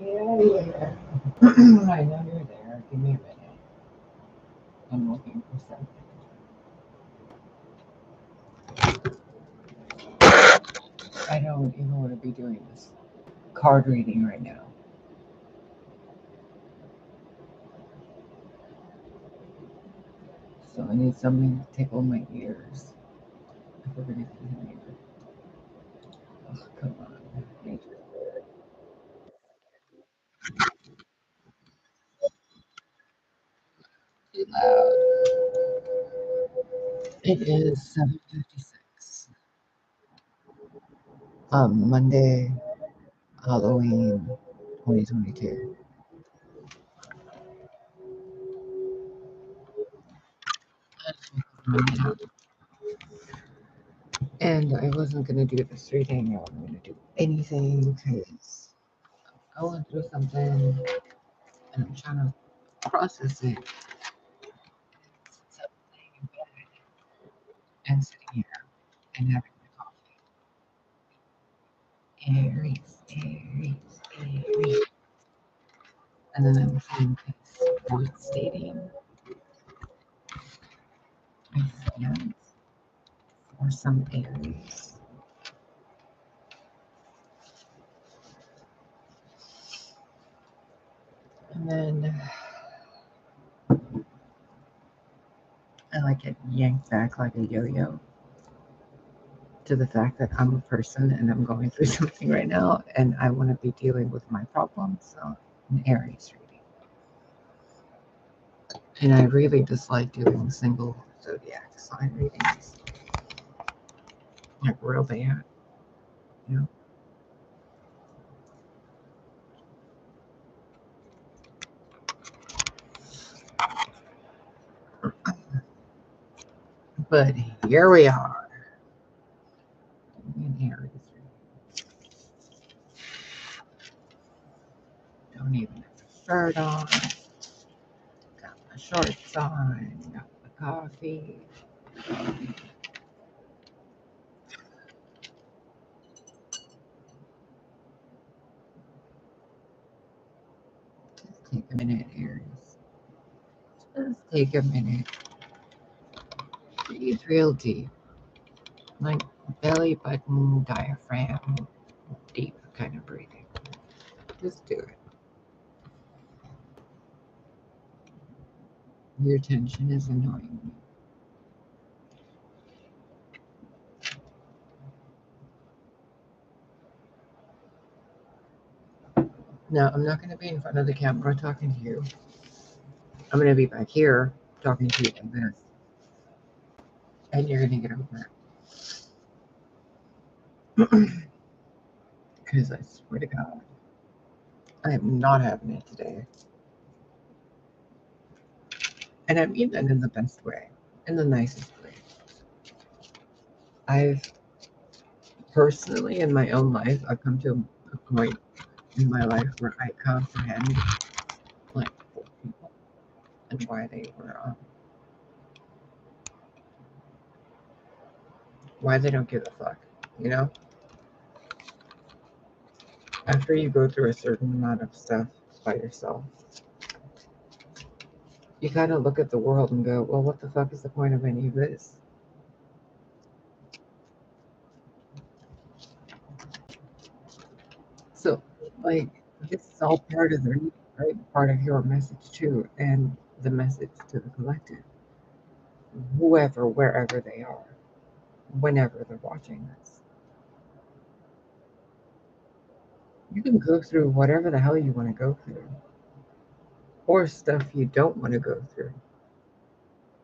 Yeah. I know you're there. Give me a minute. I'm looking for something. I don't even want to be doing this card reading right now. So I need something to tickle my ears. If we're going to continue. Oh, come on. Nature. Too loud. It is 7:56. Monday, Halloween, 2022. And I wasn't gonna do this reading. I wasn't gonna do anything because I'm going through something and I'm trying to process it. Since I'm laying in bed and sitting here and having my coffee. Aries, Aries, Aries. And then I'm seeing this voice stating, I stand for some Aries. And then I like get yanked back like a yo-yo to the fact that I'm a person and I'm going through something right now and I want to be dealing with my problems. So an Aries reading. And I really dislike doing single zodiac sign readings. Like real bad, you know. But here we are. An Aries reading. Don't even have a shirt on. Got my shorts on. Got my coffee. Just take a minute, Aries. Just take a minute. Breathe real deep. Like belly button, diaphragm, deep kind of breathing. Just do it. Your tension is annoying me. Now, I'm not going to be in front of the camera talking to you. I'm going to be back here talking to you like this. And you're going to get over it. Because I swear to God, I am not having it today. And I mean that in the best way, in the nicest way. I've personally, in my own life, I've come to a point in my life where I comprehend like poor people and why they don't give a fuck, you know? After you go through a certain amount of stuff by yourself, you kind of look at the world and go, well, what the fuck is the point of any of this? So, like, this is all part of the reading, right? Part of your message too, and the message to the collective, whoever, wherever they are, whenever they're watching this. You can go through whatever the hell you want to go through, or stuff you don't want to go through.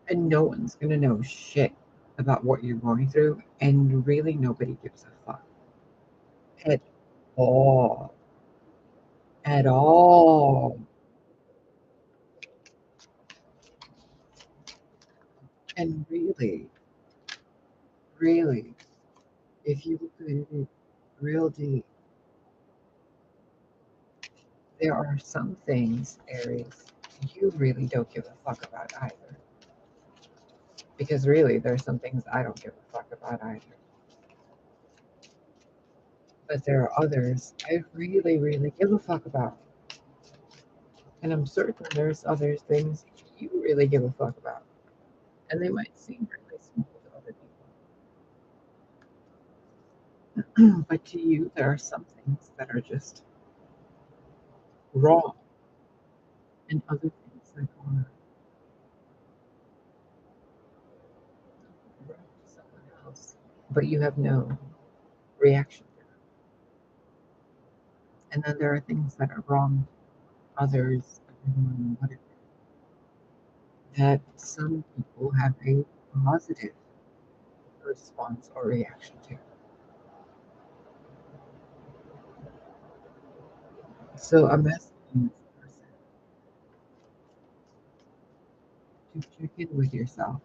And no one's going to know shit about what you're going through, and really nobody gives a fuck at all. At all. And really, really, if you look at it real deep, there are some things, Aries, you really don't give a fuck about either. Because really, there's some things I don't give a fuck about either. But there are others I really, really give a fuck about. And I'm certain there's other things you really give a fuck about. And they might seem really small to other people. But to you, there are some things that are just wrong, and other things that are wrong to someone else. But you have no reaction to them. And then there are things that are wrong to others, whatever, that some people have a positive response or reaction to. So I'm asking this person to check in with yourself,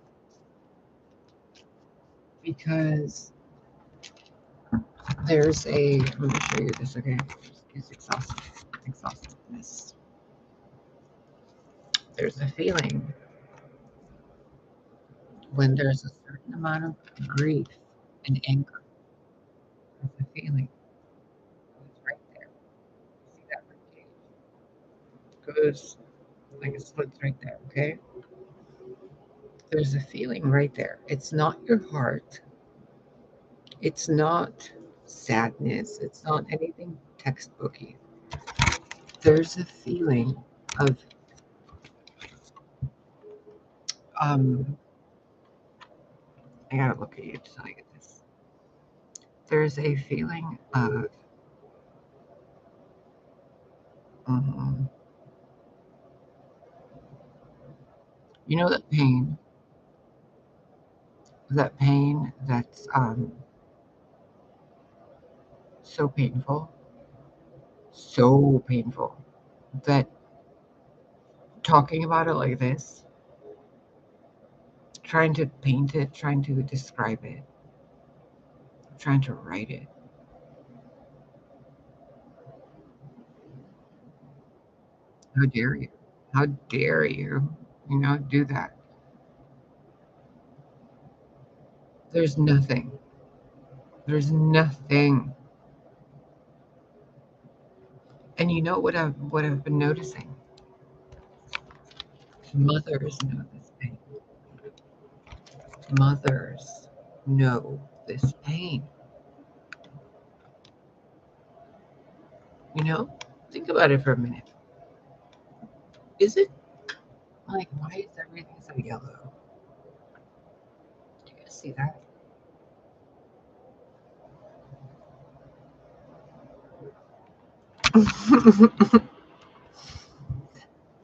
because there's a, I'm going to show you this, okay? It's exhaustiveness. There's a feeling when there's a certain amount of grief and anger. There's a feeling. Goes right there. See that rib cage? Goes like it splits right there, okay? There's a feeling right there. It's not your heart. It's not sadness. It's not anything textbooky. There's a feeling of I gotta look at you to tell you this. There's a feeling of um, you know, that pain that's so painful, that talking about it like this, trying to paint it, trying to describe it, trying to write it. How dare you? How dare you, do that? There's nothing. There's nothing. And you know what I've been noticing? Mothers know this pain. Mothers know this pain. You know? Think about it for a minute. Is it like, why is everything so yellow? Do you guys see that?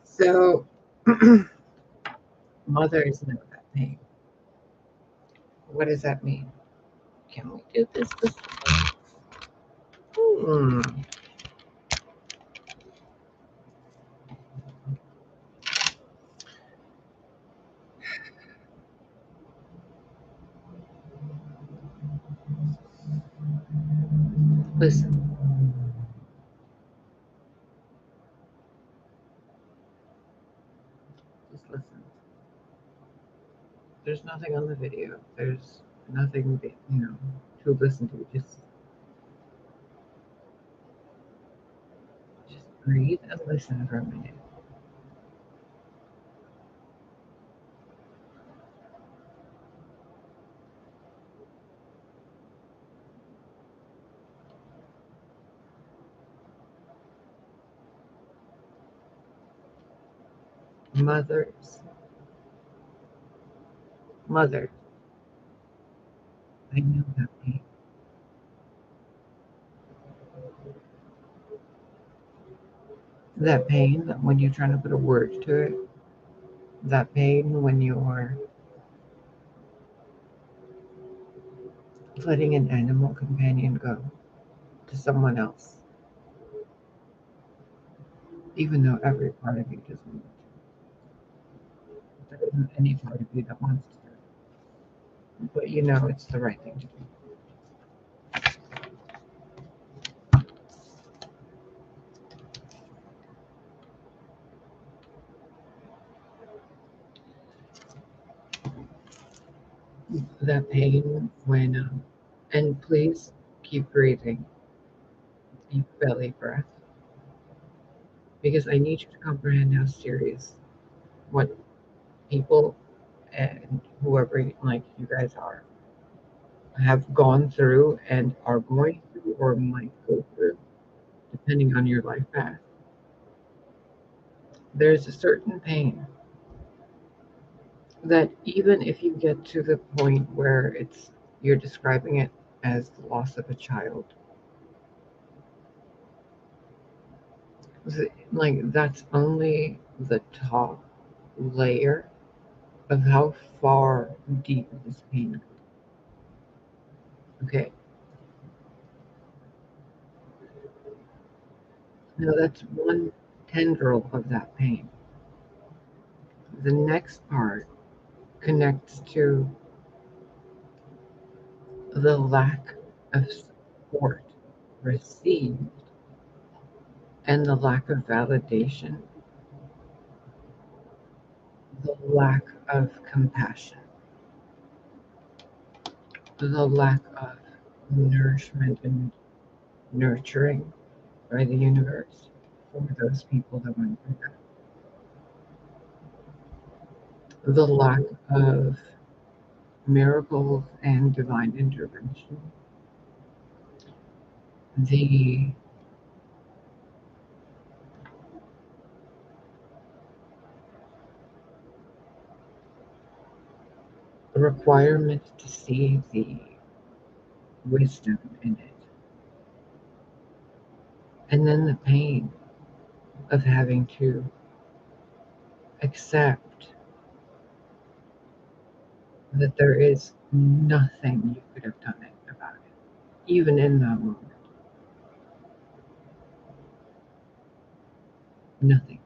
So, mothers know that pain. What does that mean? Can we do this? Hmm. Listen. Just listen. There's nothing on the video. There's nothing, to listen to. Just breathe and listen for a minute. Mothers, mothers, I know that pain. That pain when you're trying to put a word to it. That pain when you're letting an animal companion go to someone else, even though every part of you doesn't want to. There isn't any part of you that wants to. But you know it's the right thing to do. That pain when, and please keep breathing, deep belly breath. because I need you to comprehend how serious what people and whoever like you guys are have gone through and are going through or might go through, depending on your life path. There's a certain pain that even if you get to the point where you're describing it as the loss of a child, like that's only the top layer of how far deep this pain goes. Okay, now that's one tendril of that pain. The next part connects to the lack of support received and the lack of validation, the lack of compassion, the lack of nourishment and nurturing by the universe for those people that went through that, the lack of miracles and divine intervention, the requirement to see the wisdom in it, and then the pain of having to accept that there is nothing you could have done about it, even in that moment. Nothing.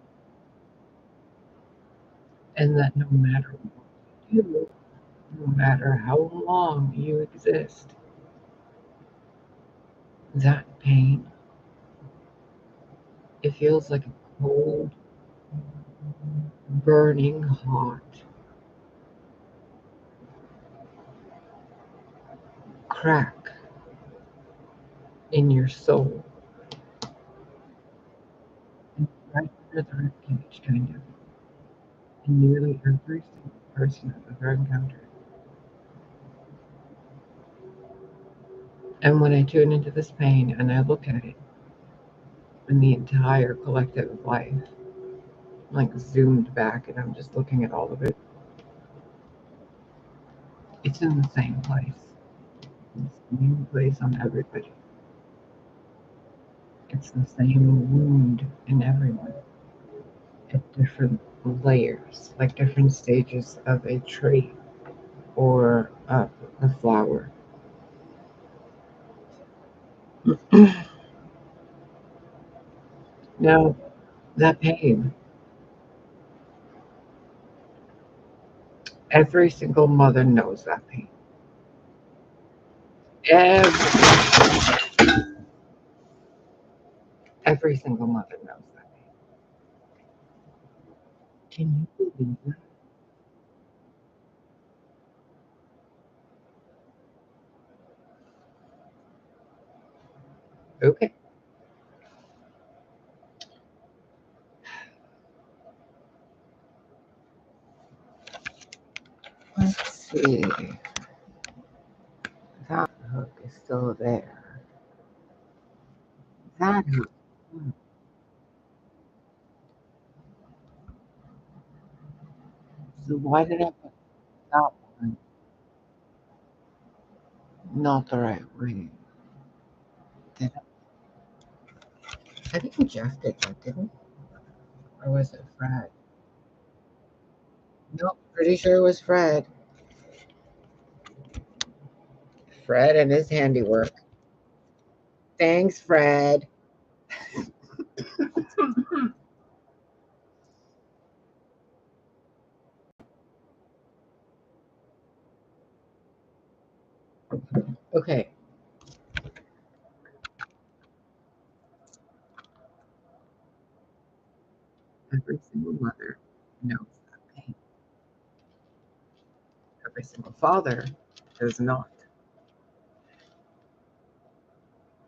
And that no matter what you do, no matter how long you exist, that pain, it feels like a cold, burning hot crack in your soul. And right under the ribcage, kind of. And nearly every single person I've ever encountered. And when I tune into this pain and I look at it in the entire collective of life, like zoomed back and I'm just looking at all of it, it's in the same place. It's the same place on everybody. It's the same wound in everyone at different layers, like different stages of a tree or a flower. Now, that pain, every single mother knows that pain. Every single mother knows that pain. Can you believe that? Okay. Let's see. That hook is still there. That hook. So why did I put that one not the right way? Did I think Jeff did that, didn't he? Or was it Fred? Nope, pretty sure it was Fred. Fred and his handiwork. Thanks, Fred. Okay. Every single mother knows that pain. Every single father does not.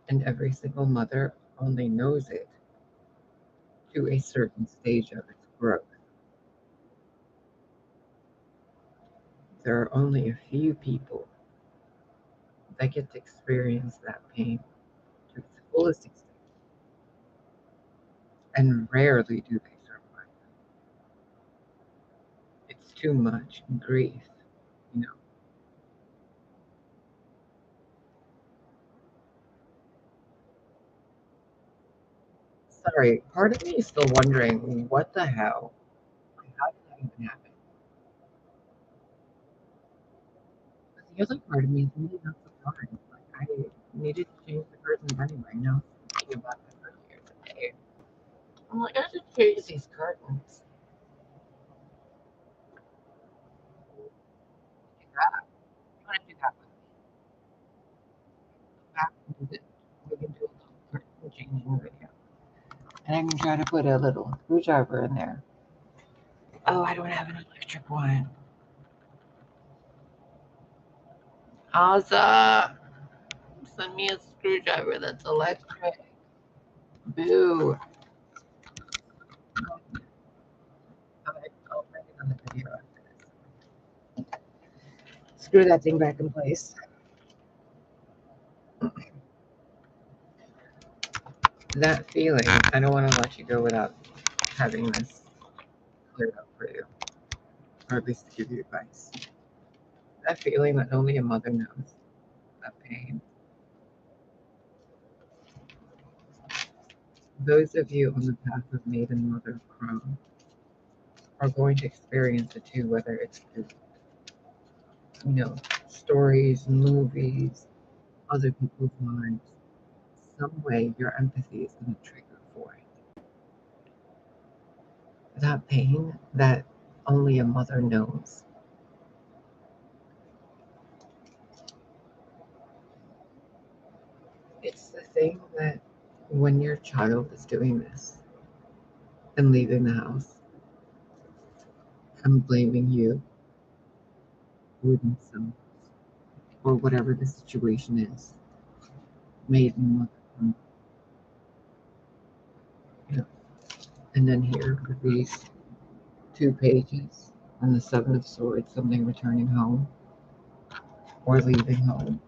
And every single mother only knows it to a certain stage of its growth. There are only a few people that get to experience that pain to its fullest extent, and rarely do they survive. It's too much grief, you know. Sorry, part of me is still wondering what the hell? Like, how did that even happen? But the other part of me is really not surprised. Like, I needed to change the curtains anyway. Now, thinking about this earlier today, I'm like, I should change these curtains. Do that. You want to do that with me? Go back and do this. We can do a little curtain changing video. And I can try to put a little screwdriver in there. Oh, I don't have an electric one. Ozza, send me a screwdriver that's electric. Boo. I'll bring it on the video after this. Screw that thing back in place. That feeling, I don't want to let you go without having this cleared up for you, or at least give you advice. That feeling that only a mother knows, that pain. Those of you on the path of maiden, mother, crone are going to experience it too, whether it's through, stories, movies, other people's lives. Some way your empathy is going to trigger for it. That pain that only a mother knows. It's the thing that when your child is doing this and leaving the house and blaming you or themselves or whatever the situation is, maiden, mother, you know, and then here are these 2 pages on the Seven of Swords, something returning home or leaving home.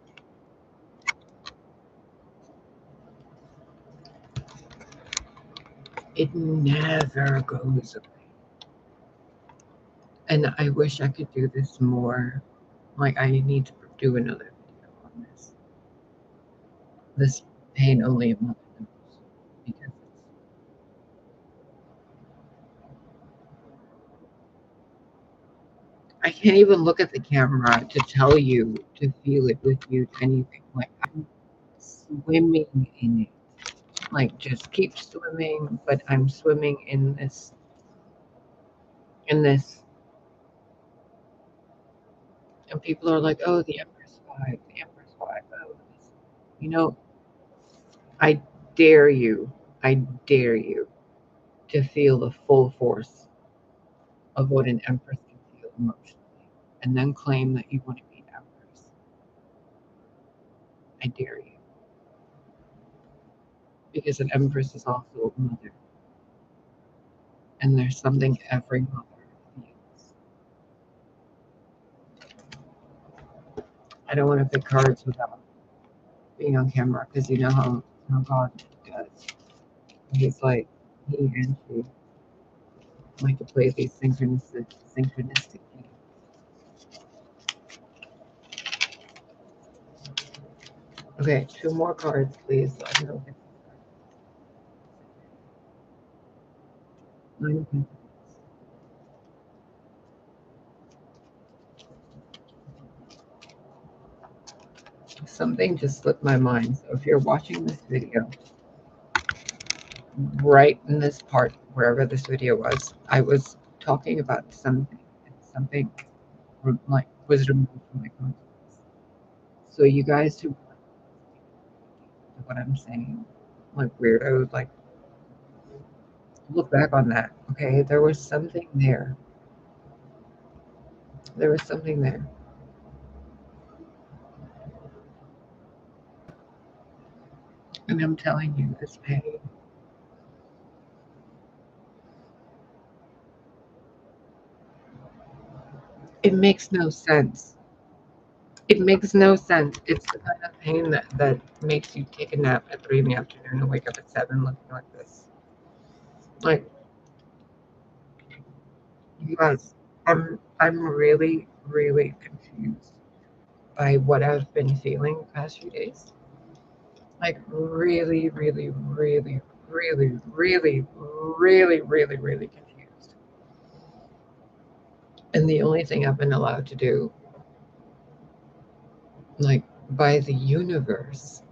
It never goes away. And I wish I could do this more. Like, I need to do another video on this. This pain only a mother knows. Because I can't even look at the camera to tell you to feel it with you to anything. Like, I'm swimming in it. Like, just keep swimming, but I'm swimming in this, and people are like, oh, the Empress vibe, the Empress vibe. Oh, this. You know, I I dare you to feel the full force of what an Empress can feel emotionally, and then claim that you want to be Empress. I dare you. Because an Empress is also a mother, and there's something every mother feels. I don't want to pick cards without being on camera, because you know how God does. He's like, he and she like to play these synchronistic games. Okay, 2 more cards, please. So I can open. Nine of Pentacles. Something just slipped my mind. So if you're watching this video, right in this part, wherever this video was, I was talking about something like was removed from my consciousness. So you guys who what I'm saying, like weirdos, like look back on that. Okay, there was something there. There was something there. And I'm telling you, this pain makes no sense. It makes no sense. It's the kind of pain that makes you take a nap at 3 in the afternoon and wake up at 7 looking like this. Like, you guys, I'm really, really confused by what I've been feeling the past few days. Like, really, really, really, really, really, really, really, really confused. And the only thing I've been allowed to do, like, by the universe,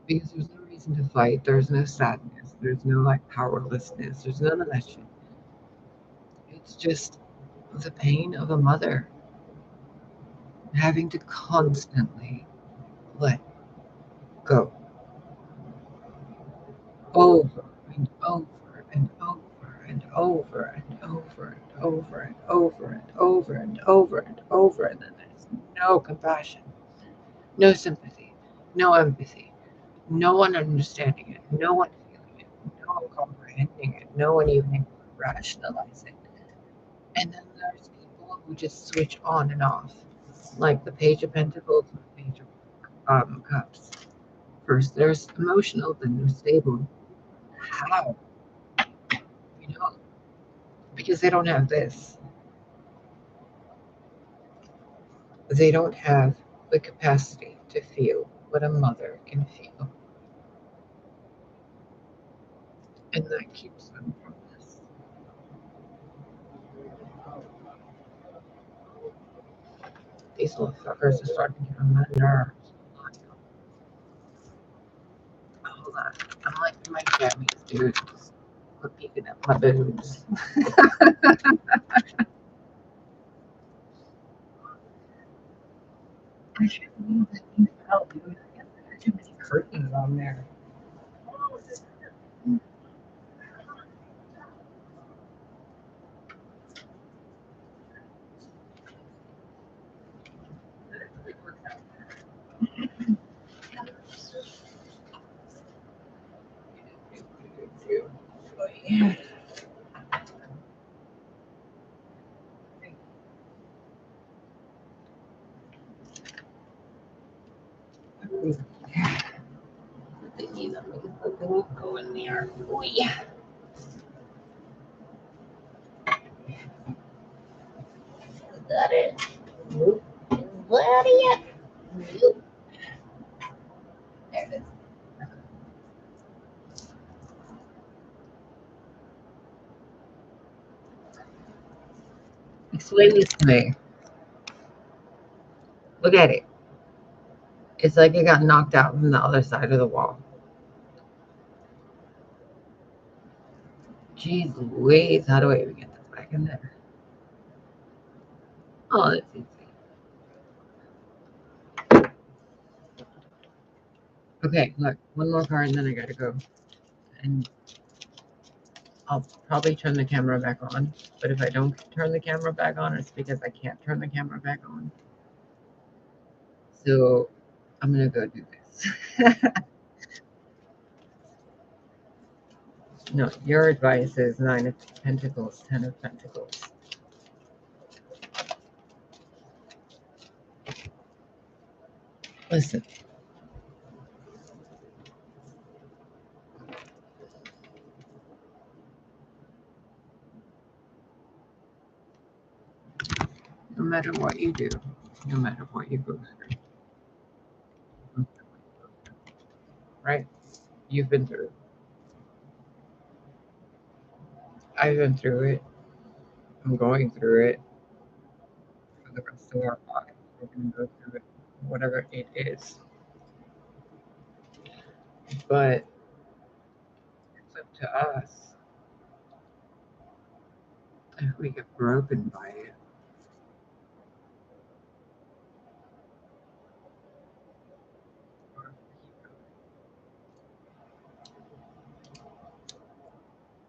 because there's no reason to fight, there's no sadness, there's no, like, powerlessness, there's none of that shit. It's just the pain of a mother having to constantly let go over and over and over and over and over and over and over and over and over and over, and then there's no compassion, no sympathy, no empathy, no one understanding it, no one feeling it, no one comprehending it, no one even rationalizing it. And then there's people who just switch on and off, like the Page of Pentacles and the Page of Cups. First there's emotional, then there's stable. How? You know, because they don't have this. They don't have the capacity to feel what a mother can feel. And that keeps them from this. These little fuckers are starting to get on my nerves. Hold on. I'm like my jammies, dude. Quit peeking at my boobs. I should leave that thing out, dude. I got too many curtains on there. Yeah. Thingy that makes the thing go in there. Oh yeah. Is that it? Nope. Is that it? Nope. There it is. Explain this to me. Look at it. It's like it got knocked out from the other side of the wall. Jeez Louise, how do I even get this back in there? Oh, that's easy. Okay, look, one more card and then I gotta go. And I'll probably turn the camera back on. But if I don't turn the camera back on, it's because I can't turn the camera back on. So I'm gonna go do this. No, your advice is 9 of Pentacles, 10 of Pentacles. Listen. No matter what you do, no matter what you go through, right? You've been through it. I've been through it. I'm going through it. For the rest of our lives, we're going to go through it, whatever it is. But it's up to us if we get broken by it. Or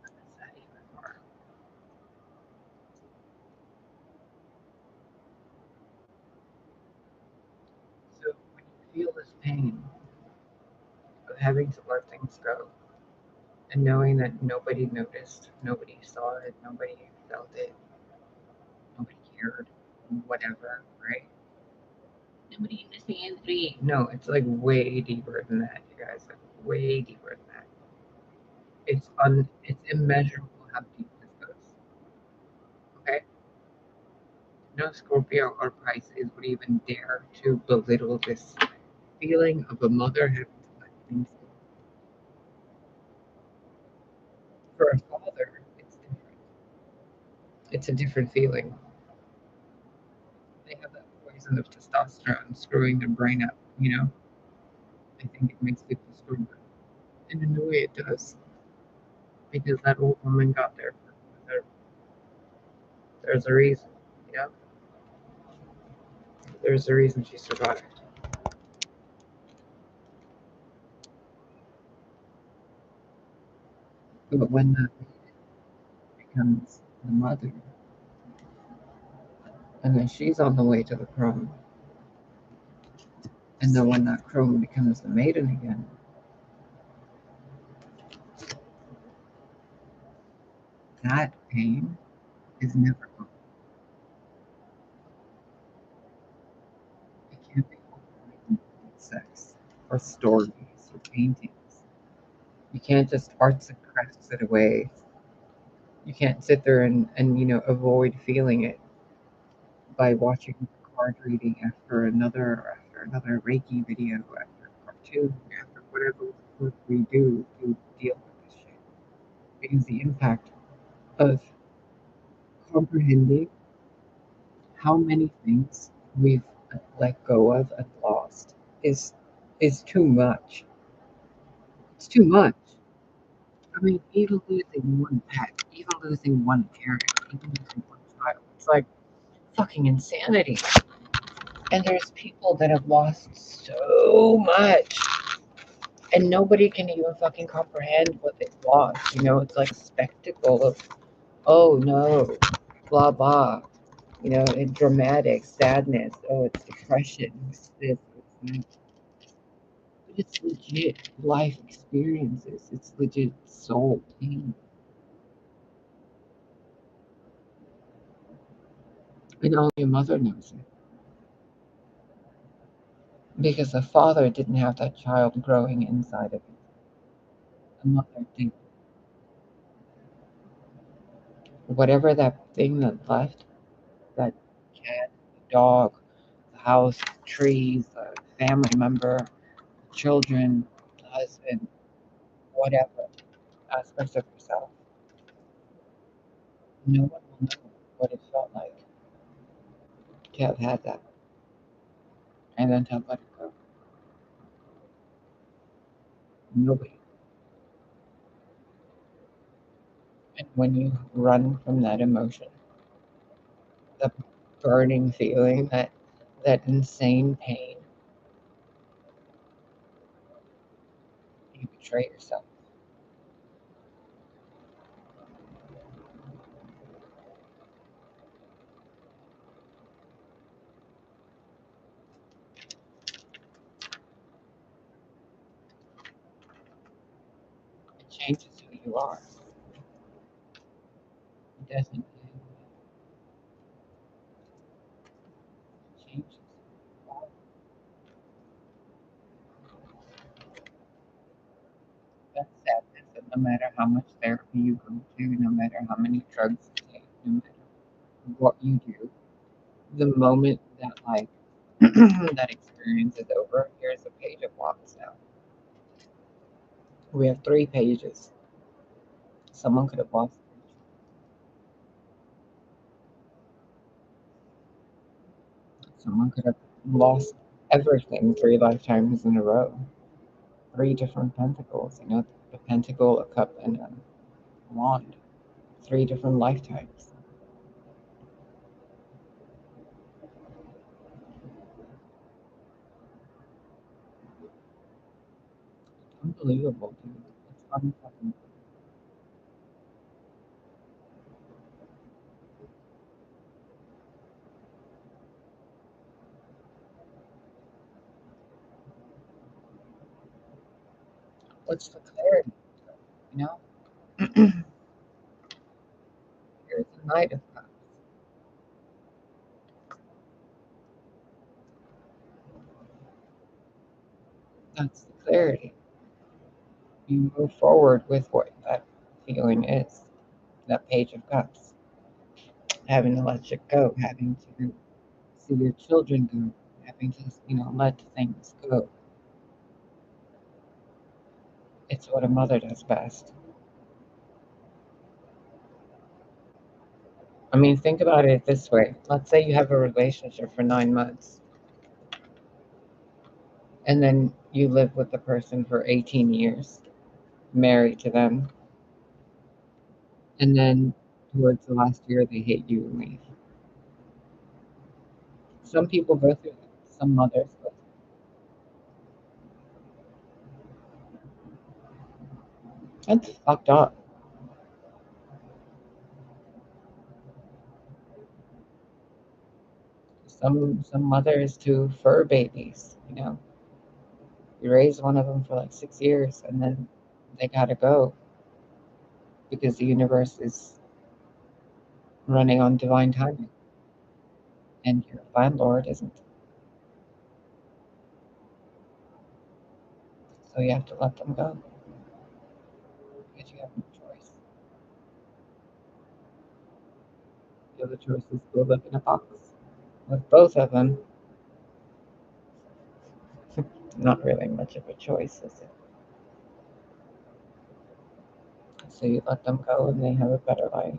what is that even for? So when you feel this pain of having to let things go and knowing that nobody noticed, nobody saw it, nobody felt it, weird, whatever, right? Nobody understands me. No, it's like way deeper than that, you guys. Like way deeper than that. It's immeasurable how deep this goes. Okay? No Scorpio or Pisces would even dare to belittle this feeling of a mother having to let things go. For a father, it's different. It's a different feeling. They have that poison of testosterone screwing their brain up, you know? I think it makes people stronger. And in a way it does. Because that old woman got there. There's a reason, you know? There's a reason she survived. But when the becomes the mother, and then she's on the way to the throne, and then when that crone becomes the maiden again, that pain is never gone. It can't be overridden with sex or stories or paintings. You can't just arts and crafts it away. You can't sit there and avoid feeling it by watching a card reading after another Reiki video, after a cartoon, after whatever the fuck we do to deal with this shit. Because the impact of comprehending how many things we've let go of and lost is is too much. It's too much. I mean, even losing one pet, even losing one parent, even losing one child, it's like fucking insanity. And there's people that have lost so much, and nobody can even fucking comprehend what they've lost. It's like a spectacle of, oh no, blah blah. And dramatic sadness. Oh, it's depression. It's this. It's that. But it's legit life experiences. It's legit soul pain. And only a mother knows it. Because the father didn't have that child growing inside of him. The mother did. Whatever that thing that left, that cat, the dog, the house, the trees, the family member, children, the husband, whatever aspects of yourself, no one will know what it felt like to have had that and then to have let it go. Nobody. And when you run from that emotion, the burning feeling, that insane pain, you betray yourself. It changes who you are. It doesn't. It changes who you are. That sadness, and no matter how much therapy you go to, no matter how many drugs you take, no matter what you do, the moment that that experience is over, here's a page of wands now. We have 3 pages. Someone could have lost. Someone could have lost everything 3 lifetimes in a row. 3 different pentacles. The pentacle, a cup, and a wand. 3 different lifetimes. Unbelievable, dude. It's unfucking. What's the clarity? You know? Here's the Knight of Cups. That's the clarity. You move forward with what that feeling is, that Page of Cups. Having to let it go, having to see your children go, having to, let things go. It's what a mother does best. I mean, think about it this way. Let's say you have a relationship for 9 months, and then you live with the person for 18 years, married to them, and then towards the last year, they hate you and leave. Some people go through that. Some mothers go through that. That's fucked up. Some mothers to fur babies. You raise one of them for like 6 years, and then they gotta go because the universe is running on divine timing, and your landlord isn't. So you have to let them go because you have no choice. The other choice is go live in a box. With both of them, not really much of a choice, is it? So you let them go and they have a better life.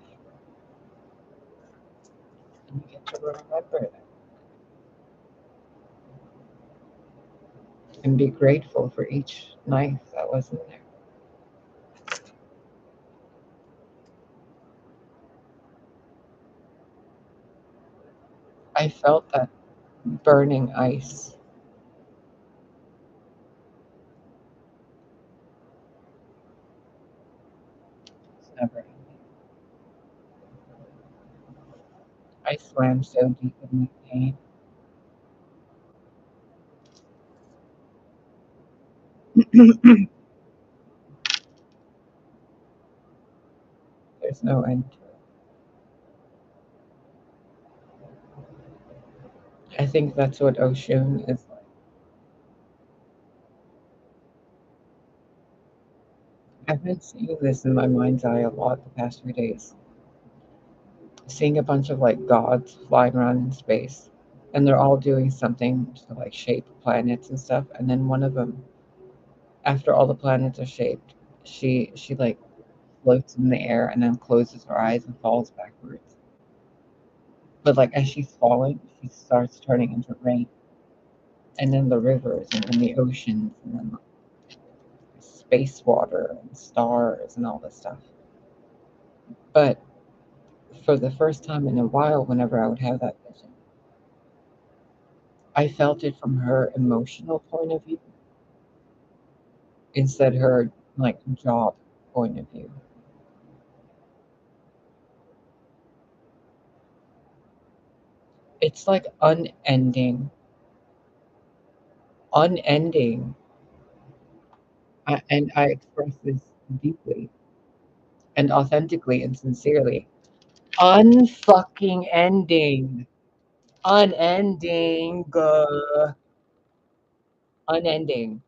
And you get to remember that and be grateful for each knife that was in there. I felt that burning ice. It's never ending. I swam so deep in my pain. There's no end to it. I think that's what Oshun is like. I've been seeing this in my mind's eye a lot the past few days. Seeing a bunch of like gods flying around in space, and they're all doing something to like shape planets and stuff. And then one of them, after all the planets are shaped, she like floats in the air and then closes her eyes and falls backwards. But like as she's falling, she starts turning into rain, and then the rivers, and then the oceans, and then space water and stars and all this stuff. But for the first time in a while, whenever I would have that vision, I felt it from her emotional point of view instead her like job point of view. It's like unending. And I express this deeply and authentically and sincerely. Unfucking ending. Unending. Unending.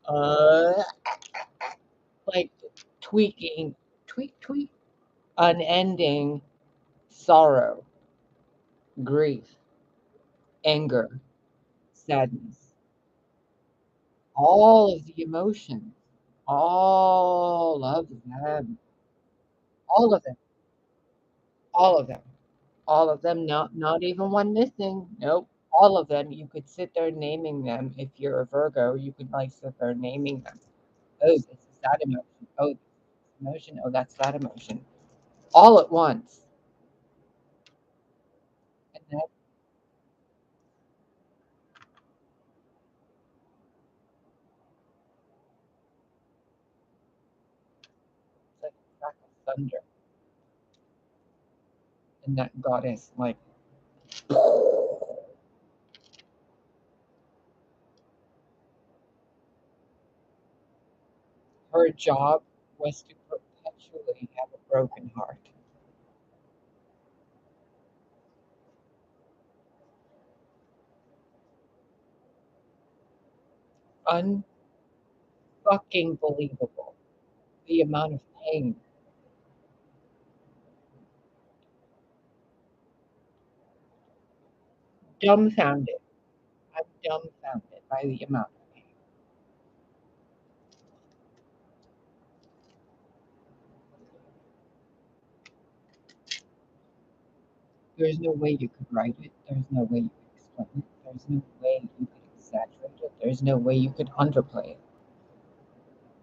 Like tweaking. Tweak. Unending sorrow, grief, anger, sadness. All of the emotions. All of them. All of them. All of them. All of them, not even one missing. Nope. All of them. You could sit there naming them. If you're a Virgo, you could like sit there naming them. Oh, this is that emotion. Oh, this is emotion. Oh, that's that emotion. All at once. And that's like a crack of thunder. And that goddess, like, her job was to perpetually have a broken heart. fucking believable. The amount of pain. Dumbfounded. I'm dumbfounded by the amount of pain. There's no way you could write it. There's no way you could explain it. There's no way you could exaggerate it. There's no way you could underplay it.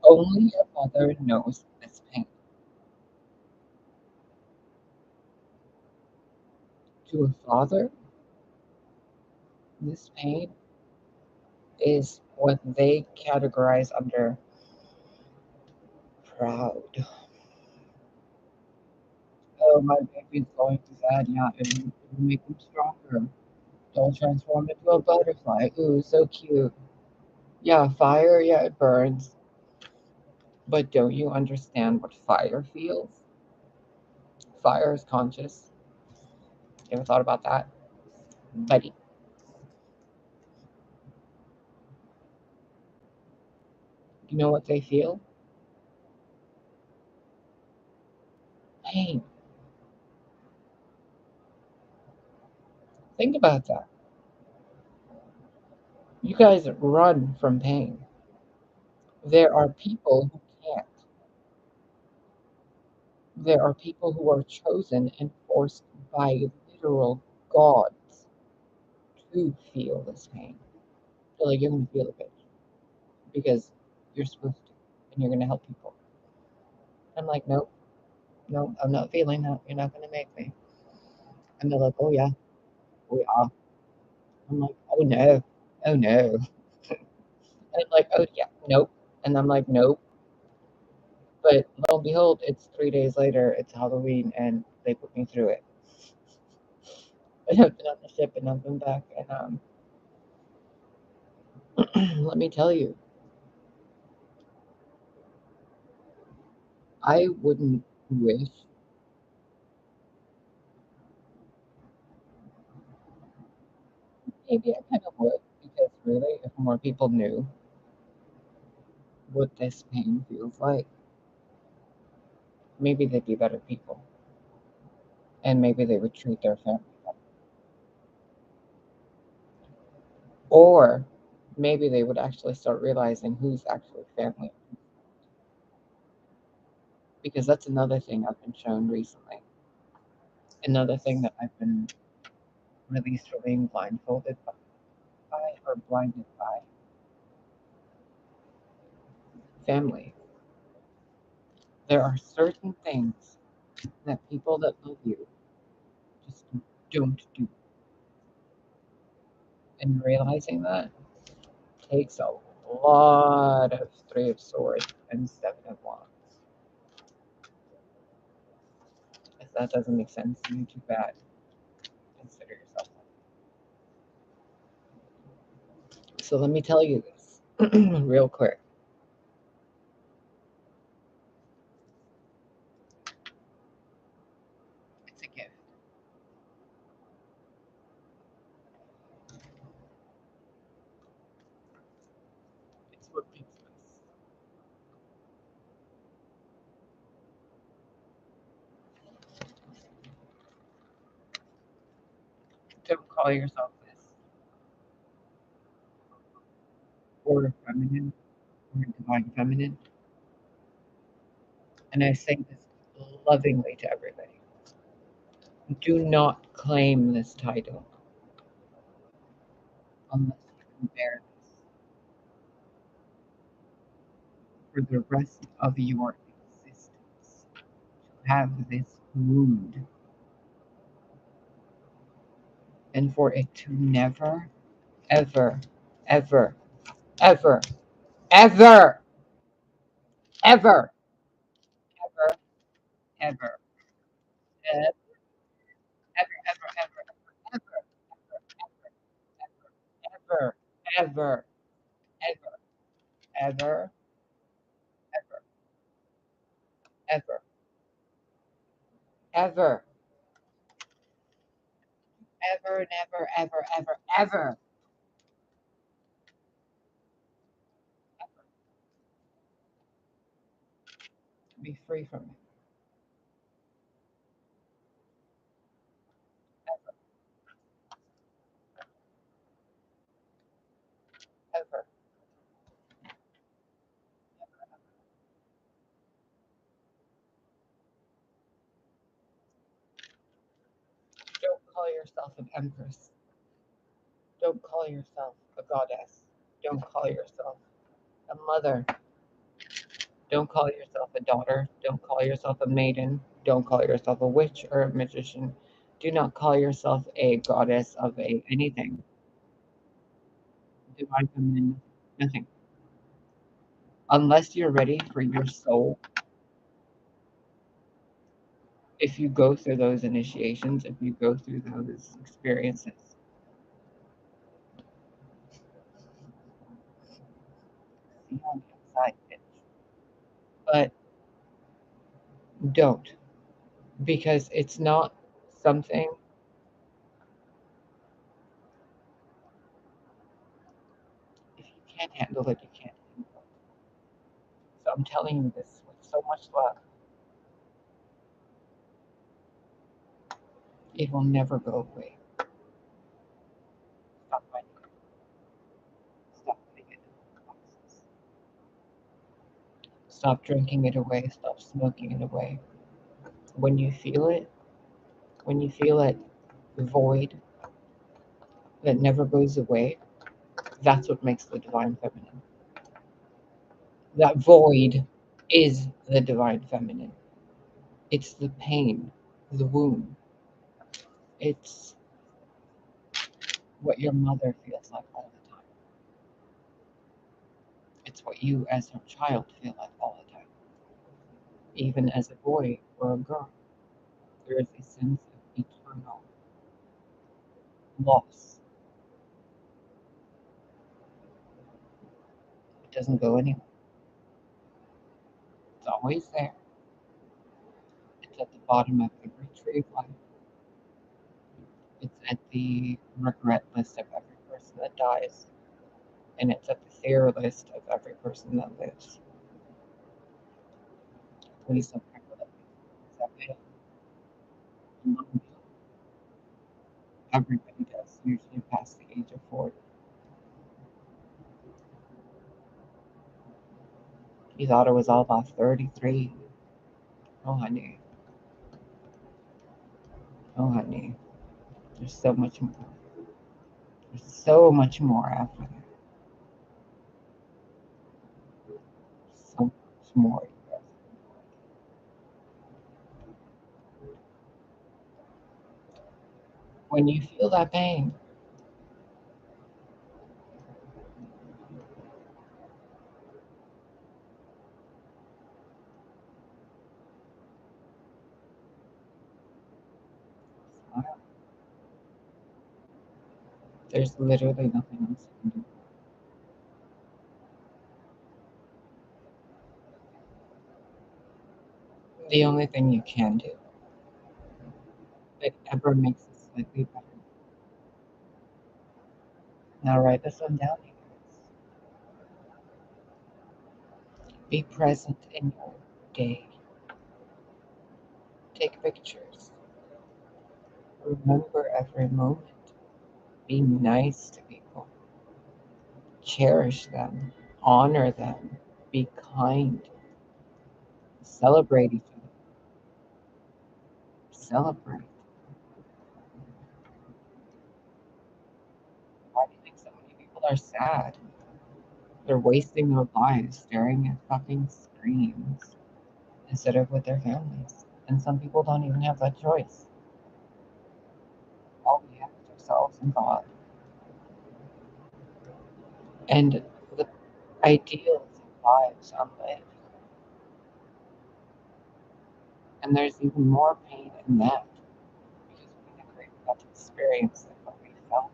Only a mother knows this pain. To a father, this pain is what they categorize under proud. Oh, my baby's going to bed. Yeah, it'll make him stronger. They'll transform into a butterfly. Ooh, so cute. Yeah, fire, yeah, it burns. But don't you understand what fire feels? Fire is conscious. You ever thought about that? Buddy, you know what they feel? Pain. Think about that. You guys run from pain. There are people who can't. There are people who are chosen and forced by literal gods to feel this pain. They're like, you're going to feel it, bitch, because you're supposed to, and you're going to help people. I'm like, nope, no, I'm not feeling that. You're not going to make me. And they're like, oh, yeah, we are. I'm like, oh, no, oh, no. And I'm like, oh, yeah, nope. And I'm like, nope. But lo and behold, it's 3 days later, it's Halloween, and they put me through it. And I've been on the ship, and I've been back, and let me tell you, I wouldn't wish. Maybe I kind of would, because really, if more people knew what this pain feels like, maybe they'd be better people, and maybe they would treat their family better. Or maybe they would actually start realizing who's actually family. Because that's another thing I've been shown recently. Another thing that I've been released from being blindfolded by or blinded by family. There are certain things that people that love you just don't do. And realizing that takes a lot of Three of Swords and Seven of Wands. If that doesn't make sense to you, too bad. Consider yourself. So let me tell you this real quick. It's a gift. It's what gives us. Don't call yourself this, or feminine, or divine feminine. And I say this lovingly to everybody. Do not claim this title unless you can bear this for the rest of your existence. To have this wound and for it to never, ever, ever, ever, ever, ever, ever, ever, ever, ever, ever, ever, ever, ever, ever, ever, ever, ever, ever, never, ever, ever, ever be free from it. Ever. Don't call yourself an empress. Don't call yourself a goddess. Don't call yourself a mother. Don't call yourself a daughter. Don't call yourself a maiden. Don't call yourself a witch or a magician. Do not call yourself a goddess of a anything. Divine feminine, nothing. Unless you're ready for your soul. If you go through those initiations, if you go through those experiences, see on the outside, bitch. But don't, because it's not something. If you can't handle it, you can't handle it. So I'm telling you this with so much love. It will never go away. Stop fighting it. Stop putting it in boxes. Stop drinking it away. Stop smoking it away. When you feel it, when you feel that void that never goes away, that's what makes the divine feminine. That void is the divine feminine. It's the pain, the wound. It's what your mother feels like all the time. It's what you as her child feel like all the time. Even as a boy or a girl, there is a sense of eternal loss. It doesn't go anywhere. It's always there. It's at the bottom of every tree of life. It's at the regret list of every person that dies. And it's at the fear list of every person that lives. Please don't ever let me accept it. Everybody does, usually past the age of 40. You thought it was all about 33. Oh, honey. Oh, honey. There's so much more. There's so much more after that. So much more. When you feel that pain, smile. There's literally nothing else you can do. The only thing you can do that ever makes it slightly better. Now write this one down, you guys. Be present in your day. Take pictures. Remember every moment. Be nice to people. Cherish them. Honor them. Be kind. Celebrate each other. Celebrate. Why do you think so many people are sad? They're wasting their lives staring at fucking screens instead of with their families. And some people don't even have that choice. All we have is ourselves and God. And the ideals of lives unlived. And there's even more pain in that because we never even got to experience it, but we felt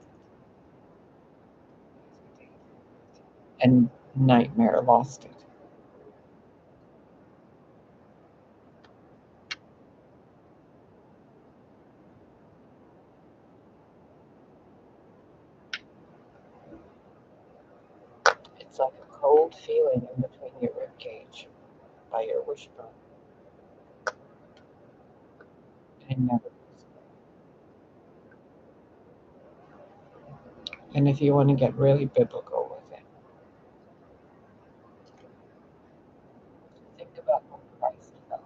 it. And nightmare lost it. It's like a cold feeling in between your rib cage by your wishbone. It never goes away. And if you want to get really biblical with it, think about what Christ felt.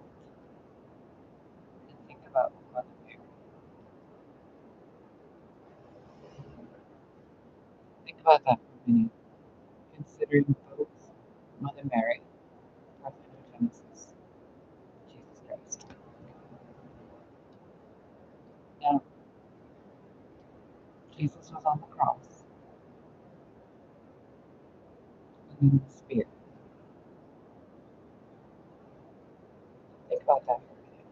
And think about what Mother Mary. Think about that for a minute, considering both Mother Mary, Prophet of Genesis, Jesus Christ. Now, Jesus was on the cross, in the spear. Think about that for a minute.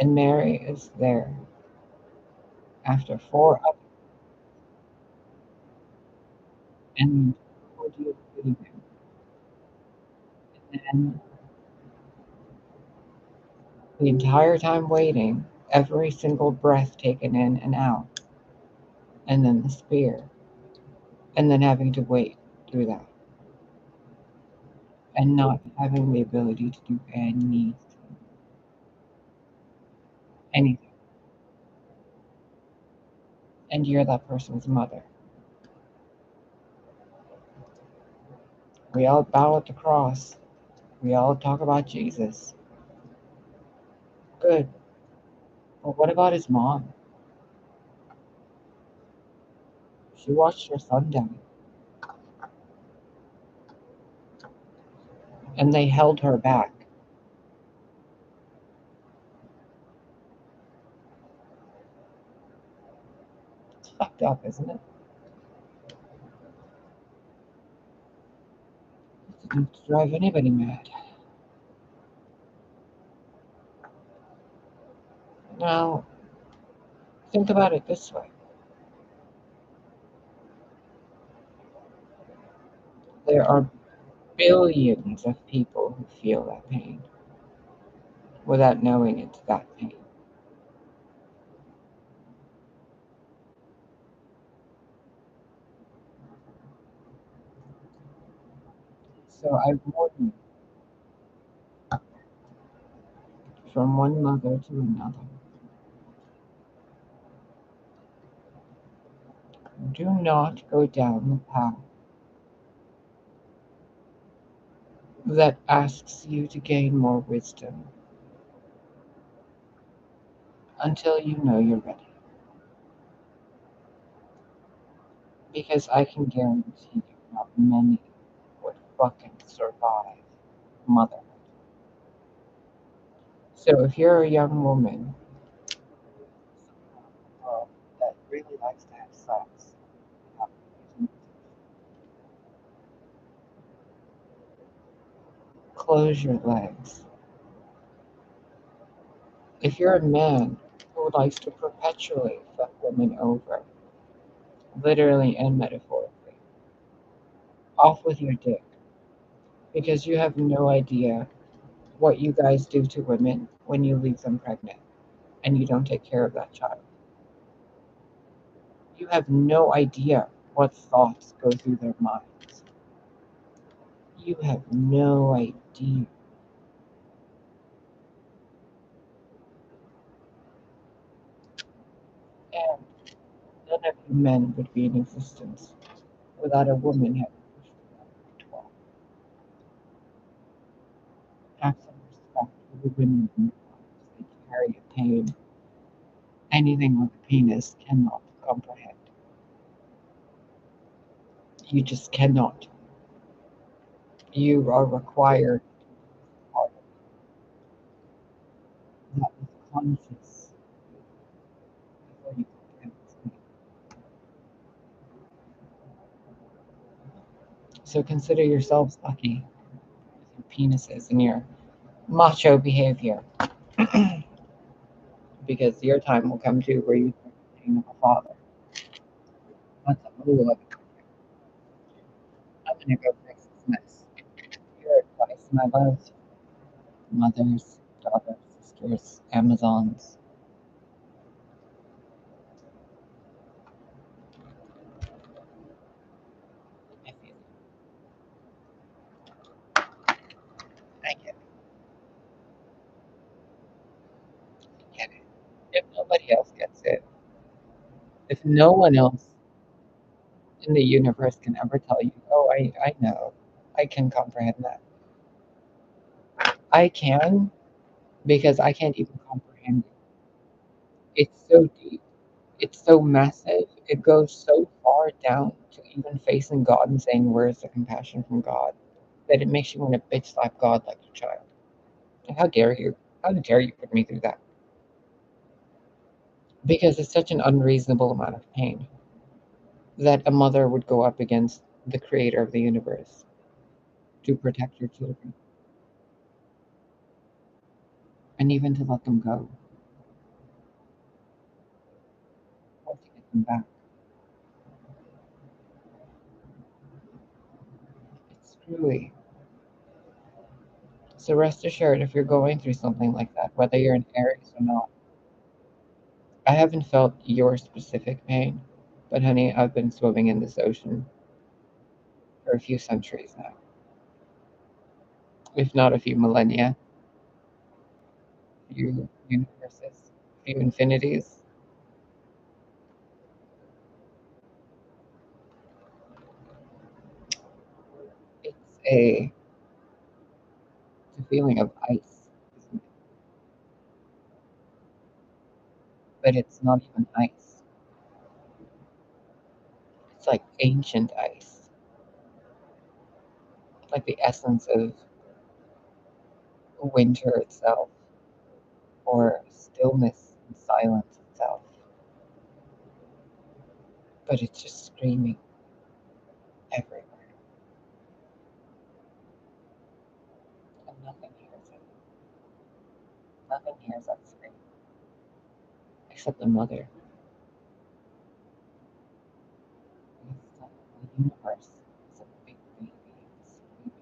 And Mary is there after 4 hours, and the ordeal of him. And then the entire time waiting, every single breath taken in and out, and then the spear, and then having to wait through that, and not having the ability to do anything. And you're that person's mother. We all bow at the cross. We all talk about Jesus. Good. But what about his mom? She watched her son die, and they held her back. It's fucked up, isn't it? It's enough to drive anybody mad. Now, think about it this way. There are billions of people who feel that pain without knowing it's that pain. So I warn you, from one mother to another, do not go down the path that asks you to gain more wisdom until you know you're ready. Because I can guarantee you not many would fucking survive motherhood. So if you're a young woman that really likes to have sex, close your legs. If you're a man who likes to perpetually fuck women over, literally and metaphorically, off with your dick. Because you have no idea what you guys do to women when you leave them pregnant and you don't take care of that child. You have no idea what thoughts go through their minds. You have no idea. And none of you men would be in existence without a woman having pushed you out of the 12. Have some respect for the women in your lives. They carry a pain anything with a penis cannot comprehend. You just cannot. You are required part of that is conscious before you comprehend this pain. So consider yourselves lucky with your penises and your macho behavior. Because your time will come too where you start the pain of a father. That's a whole other. I'm gonna go fix this mess. Your advice, my love. Mothers, daughters, sisters, Amazons. I feel you. Thank you. No one else in the universe can ever tell you, oh, I know. I can comprehend that. I can because I can't even comprehend it. It's so deep. It's so massive. It goes so far down to even facing God and saying, where's the compassion from God? That it makes you want to bitch slap God like a child. How dare you? How dare you put me through that? Because it's such an unreasonable amount of pain that a mother would go up against the creator of the universe to protect her children and even to let them go or to get them back. It's screwy. So rest assured, if you're going through something like that, whether you're an Aries or not, I haven't felt your specific pain, but honey, I've been swimming in this ocean for a few centuries now, if not a few millennia, a few universes, a few infinities. It's it's a feeling of ice, isn't it? But it's not even ice. It's like ancient ice, like the essence of winter itself, or stillness and silence itself. But it's just screaming everywhere, and nothing hears it. Nothing hears that scream except the mother. It's like the universe is a big baby screaming,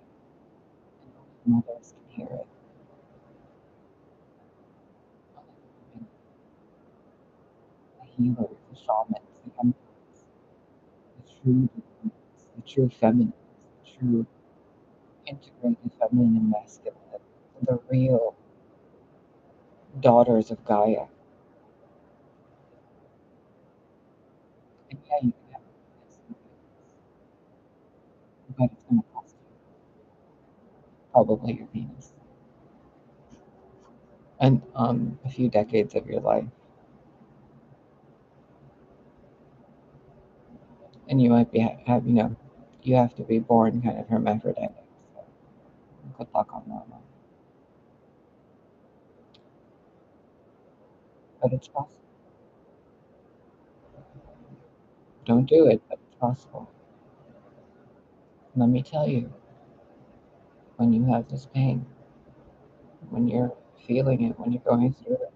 and only mothers can hear it. Only the women, the healers, the shamans, the emperors, the true divines, the true feminines, the true integrated feminine and masculine, the real daughters of Gaia. And yeah, you can have yes, but it's going to cost you probably your penis and a few decades of your life. And you might be have you have to be born kind of hermaphroditic. So good luck on that one. But it's possible. Don't do it, but it's possible. Let me tell you, when you have this pain, when you're feeling it, when you're going through it,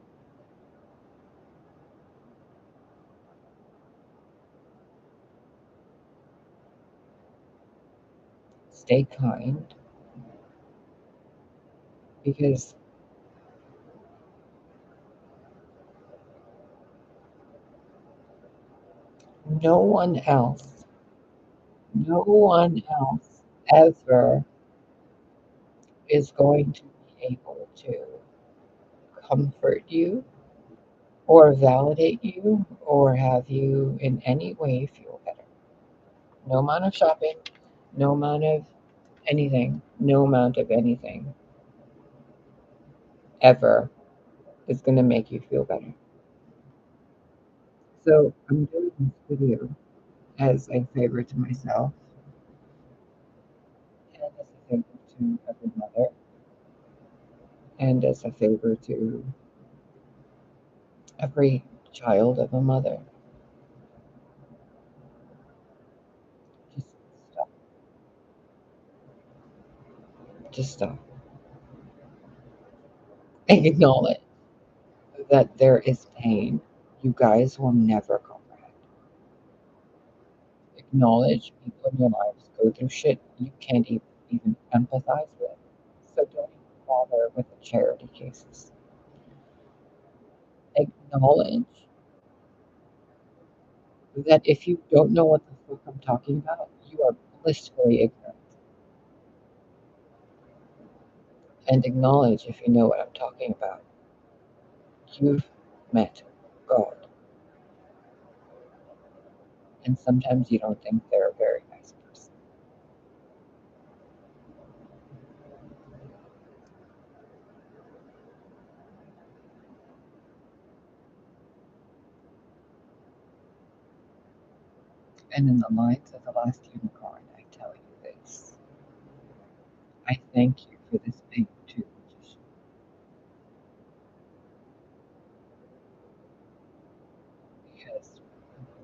stay kind because no one else, no one else ever is going to be able to comfort you or validate you or have you in any way feel better. No amount of shopping, no amount of anything, no amount of anything ever is going to make you feel better. So I'm doing this video as a favor to myself and as a favor to every mother and as a favor to every child of a mother. Just stop. Just stop. Acknowledge that there is pain you guys will never comprehend. Acknowledge people in your lives go through shit you can't even empathize with. So don't even bother with the charity cases. Acknowledge that if you don't know what the fuck I'm talking about, you are blissfully ignorant. And acknowledge if you know what I'm talking about. You've met God. And sometimes you don't think they're a very nice person. And in the lines of the last unicorn, I tell you this. I thank you for this pain too, magician. Because,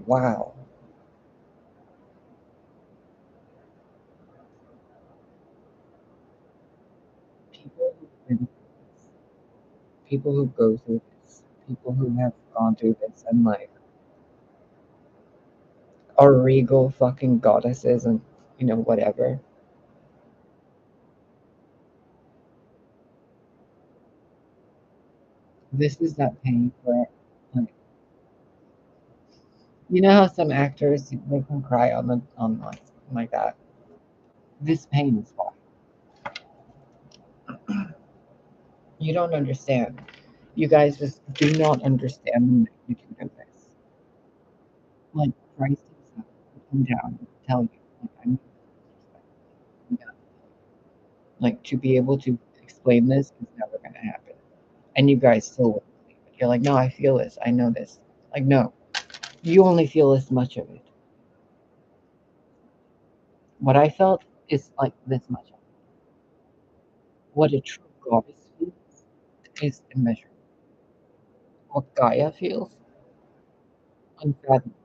wow, people who've been through this, people who go through this, people who have gone through this and like are regal fucking goddesses and whatever. This is that pain where, like, you know how some actors they can cry on like that. This pain is why you don't understand. You guys just do not understand the magnitude of this. Like Christ himself would come down and tell you, like I mean, yeah, like to be able to explain this is never going to happen, and you guys still wouldn't believe it. You're like, no, I feel this, I know this. Like, no, you only feel this much of it. What I felt is like this much of it. What a true goddess feels is immeasurable. What Gaia feels, unfathomable.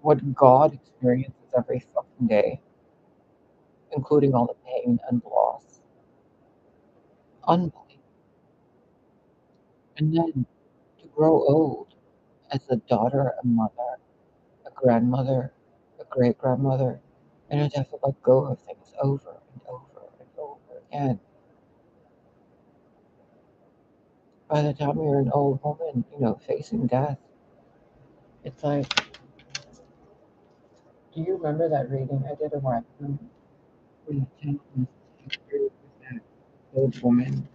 What God experiences every fucking day, including all the pain and loss, unbelievable. And then to grow old as a daughter, a mother, a grandmother, a great grandmother, and to have to let go of things over and over and over again. By the time you're an old woman, facing death, it's like, do you remember that reading I did a while ago? When the channel was with that old woman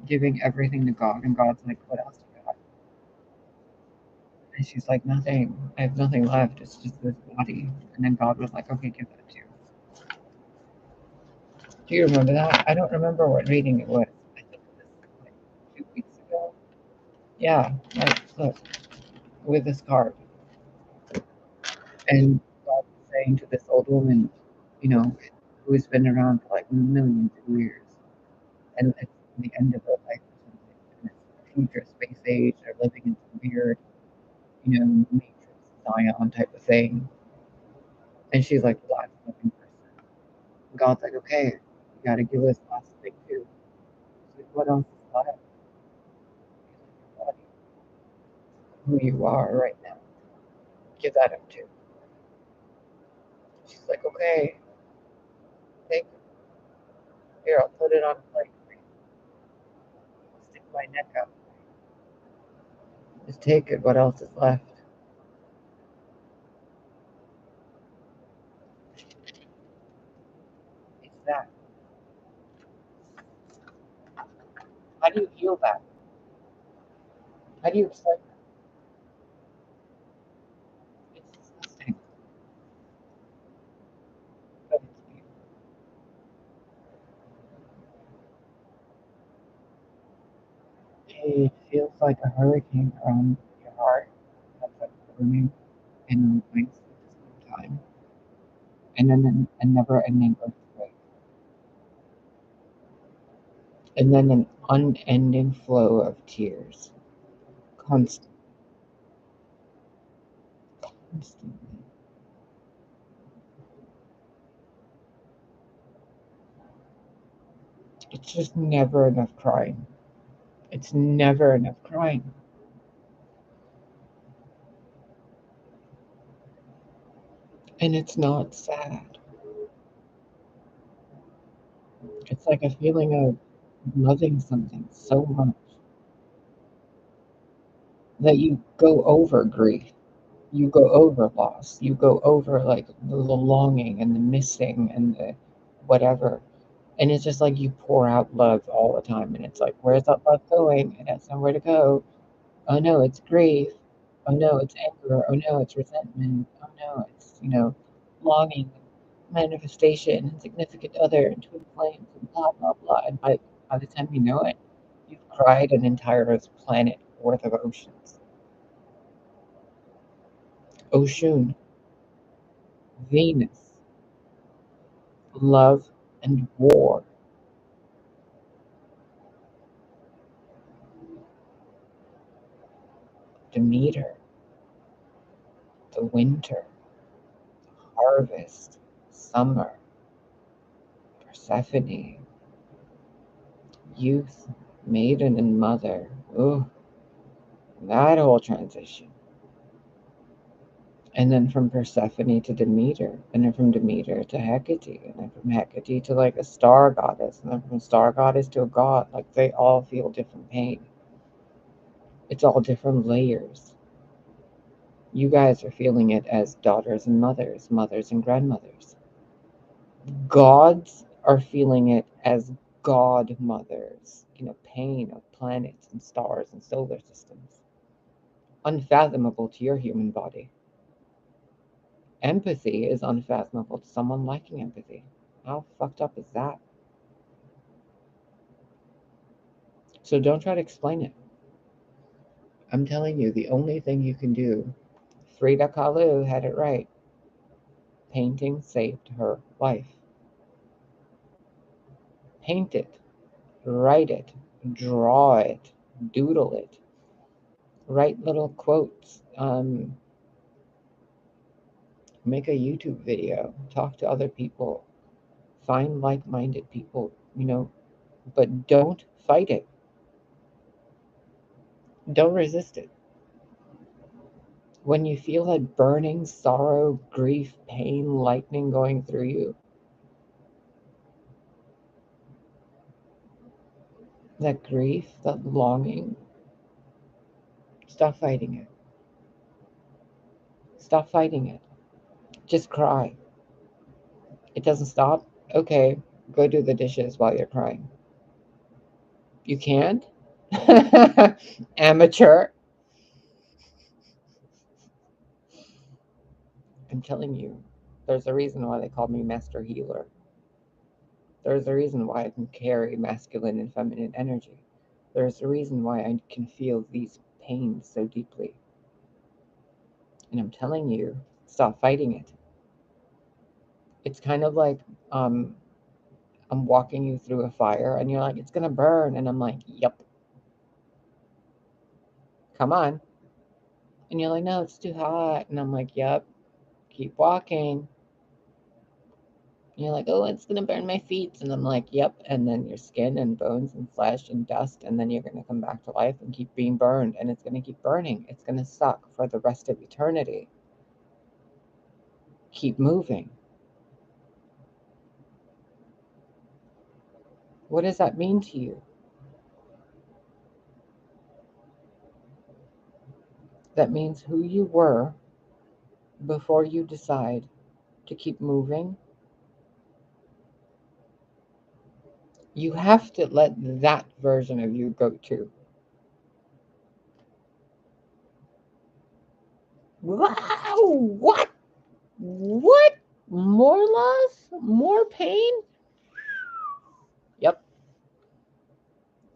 giving everything to God, and God's like, what else you got? And she's like, nothing. I have nothing left. It's just this body. And then God was like, okay, give that to you. Do you remember that? I don't remember what reading it was. I think it was like 2 weeks ago. Yeah, like, look, with this card. And God was saying to this old woman, you know, who's been around for like millions of years, and it's the end of her life or something, and it's future space age, they're living in some weird, Matrix Zion type of thing. And she's like, the last living person. God's like, okay, you gotta give us last thing too. She's like, what else is left? He's like, your body, who you are right now. Give that up too. She's like, okay, take it. Here, I'll put it on a plate for you. Stick my neck out. Just take it. What else is left? It's that. How do you heal that? How do you explain that? It's disgusting, but it's beautiful. It feels like a hurricane around your heart that's like burning and ice at the same time, and then a never-ending earthquake, and then an unending flow of tears, constantly, constantly. It's just never enough crying. It's never enough crying, and it's not sad. It's like a feeling of loving something so much that you go over grief, you go over loss, you go over like the longing and the missing and the whatever. And it's just like you pour out love all the time. And it's like, where's that love going? It has somewhere to go. Oh no, it's grief. Oh no, it's anger. Oh no, it's resentment. Oh no, it's, longing, manifestation, and significant other, and twin flames, and blah, blah, blah. And by the time you know it, you've cried an entire planet worth of oceans. Ocean, Venus, love and war, Demeter, the winter, harvest, summer, Persephone, youth, maiden, and mother. Ooh, that whole transition. And then from Persephone to Demeter, and then from Demeter to Hecate, and then from Hecate to like a star goddess, and then from a star goddess to a god. Like they all feel different pain. It's all different layers. You guys are feeling it as daughters and mothers, mothers and grandmothers. Gods are feeling it as godmothers, pain of planets and stars and solar systems. Unfathomable to your human body. Empathy is unfathomable to someone liking empathy. How fucked up is that? So don't try to explain it. I'm telling you, the only thing you can do, Frida Kahlo had it right. Painting saved her life. Paint it, write it, draw it, doodle it, write little quotes, make a YouTube video, talk to other people, find like minded people, but don't fight it. Don't resist it. When you feel that burning sorrow, grief, pain, lightning going through you, that grief, that longing, stop fighting it. Stop fighting it. Just cry. It doesn't stop? Okay, go do the dishes while you're crying. You can't? Amateur. I'm telling you, there's a reason why they call me Master Healer. There's a reason why I can carry masculine and feminine energy. There's a reason why I can feel these pains so deeply. And I'm telling you, stop fighting it. It's kind of like um, I'm walking you through a fire and you're like, it's going to burn. And I'm like, yep, come on. And you're like, no, it's too hot. And I'm like, yep, keep walking. And you're like, oh, it's going to burn my feet. And I'm like, yep. And then your skin and bones and flesh and dust. And then you're going to come back to life and keep being burned. And it's going to keep burning. It's going to suck for the rest of eternity. Keep moving. What does that mean to you? That means who you were before you decide to keep moving. You have to let that version of you go too. Wow! What? What? More loss? More pain? Yep.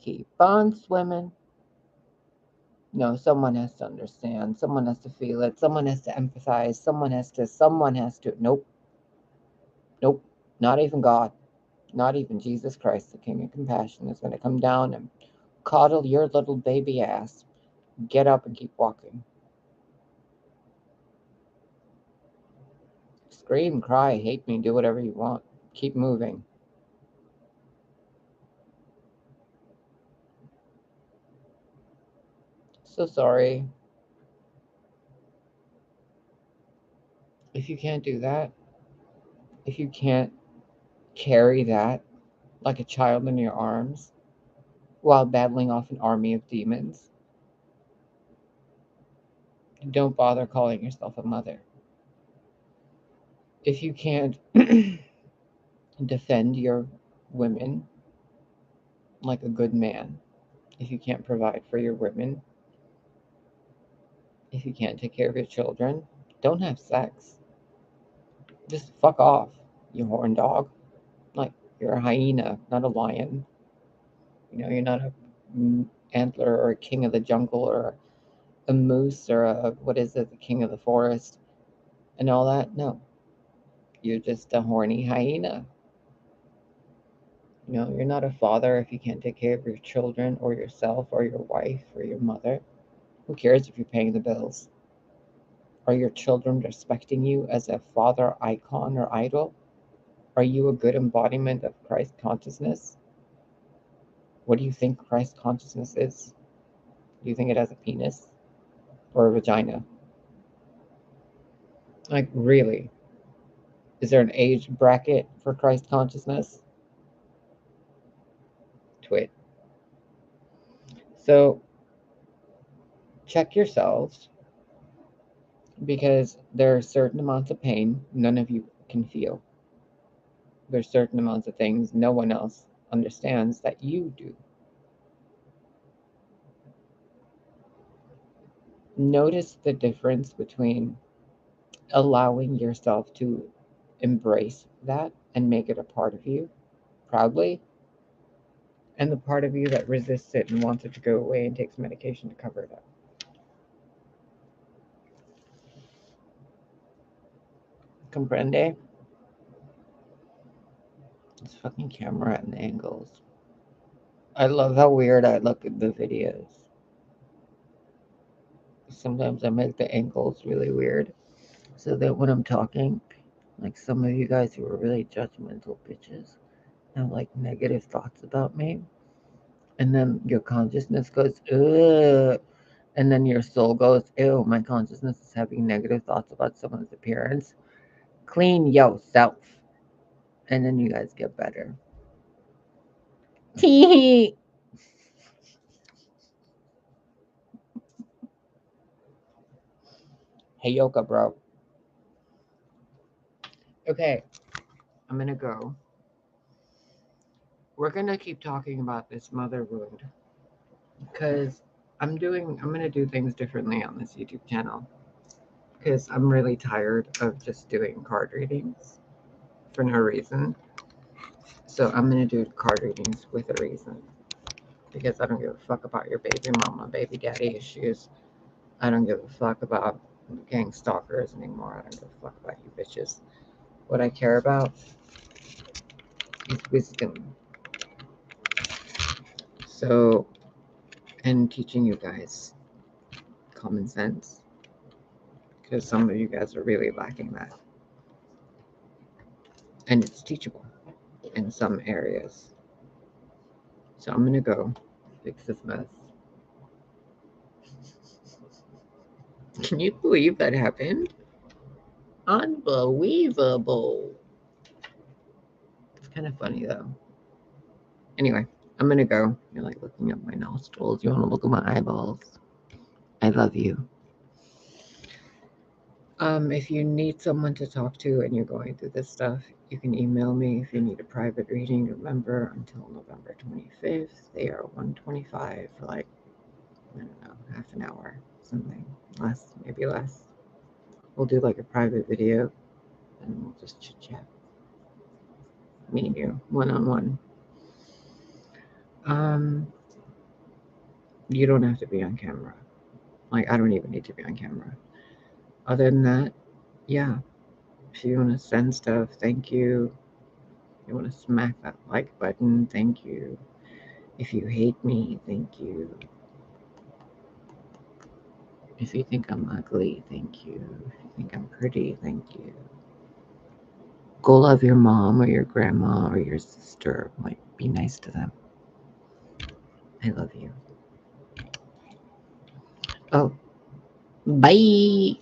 Keep on swimming. No, someone has to understand. Someone has to feel it. Someone has to empathize. Someone has to. Nope. Nope. Not even God. Not even Jesus Christ, the King of Compassion, is going to come down and coddle your little baby ass. Get up and keep walking. Scream, cry, hate me, do whatever you want. Keep moving. So sorry. If you can't do that, if you can't carry that like a child in your arms while battling off an army of demons, don't bother calling yourself a mother. If you can't defend your women like a good man, if you can't provide for your women, If you can't take care of your children, don't have sex. Just fuck off, you horn dog. Like, you're a hyena, not a lion. You're not a antler or a king of the jungle or a moose or what is it, the king of the forest and all that. No, you're just a horny hyena. You're not a father if you can't take care of your children or yourself or your wife or your mother. Who cares if you're paying the bills? Are your children respecting you as a father icon or idol? Are you a good embodiment of Christ consciousness? What do you think Christ consciousness is? Do you think it has a penis or a vagina? Like, really? Is there an age bracket for Christ consciousness? Twit. So, check yourselves, because there are certain amounts of pain none of you can feel. There's certain amounts of things no one else understands that you do. Notice the difference between allowing yourself to embrace that and make it a part of you proudly, and the part of you that resists it and wants it to go away and takes medication to cover it up. Comprende? This fucking camera and the angles. I love how weird I look in the videos. Sometimes I make the angles really weird so that when I'm talking, like some of you guys who are really judgmental bitches have like negative thoughts about me, and then your consciousness goes, ugh, and then your soul goes, ew, my consciousness is having negative thoughts about someone's appearance. Clean yourself. And then you guys get better. Tee. Heyoka, bro. Okay, I'm gonna go. We're gonna keep talking about this mother wound because I'm gonna do things differently on this YouTube channel because I'm really tired of just doing card readings for no reason. So I'm gonna do card readings with a reason, because I don't give a fuck about your baby mama, baby daddy issues. I don't give a fuck about gang stalkers anymore. I don't give a fuck about you bitches. What I care about is wisdom. So, and teaching you guys common sense, because some of you guys are really lacking that. And it's teachable in some areas. So I'm gonna go fix this mess. Can you believe that happened? Unbelievable. It's kind of funny though. Anyway, I'm gonna go. You're like looking at my nostrils. You want to look at my eyeballs? I love you. If you need someone to talk to and you're going through this stuff, you can email me if you need a private reading. Remember, until November 25th, they are $125 for like, I don't know, half an hour, something less, maybe less. We'll do like a private video and we'll just chit chat. Me and you, one-on-one. You don't have to be on camera. Like, I don't even need to be on camera. Other than that, yeah. If you want to send stuff, thank you. If you want to smack that like button, thank you. If you hate me, thank you. If you think I'm ugly, thank you. If you think I'm pretty, thank you. Go love your mom or your grandma or your sister. Like, be nice to them. I love you. Oh, bye.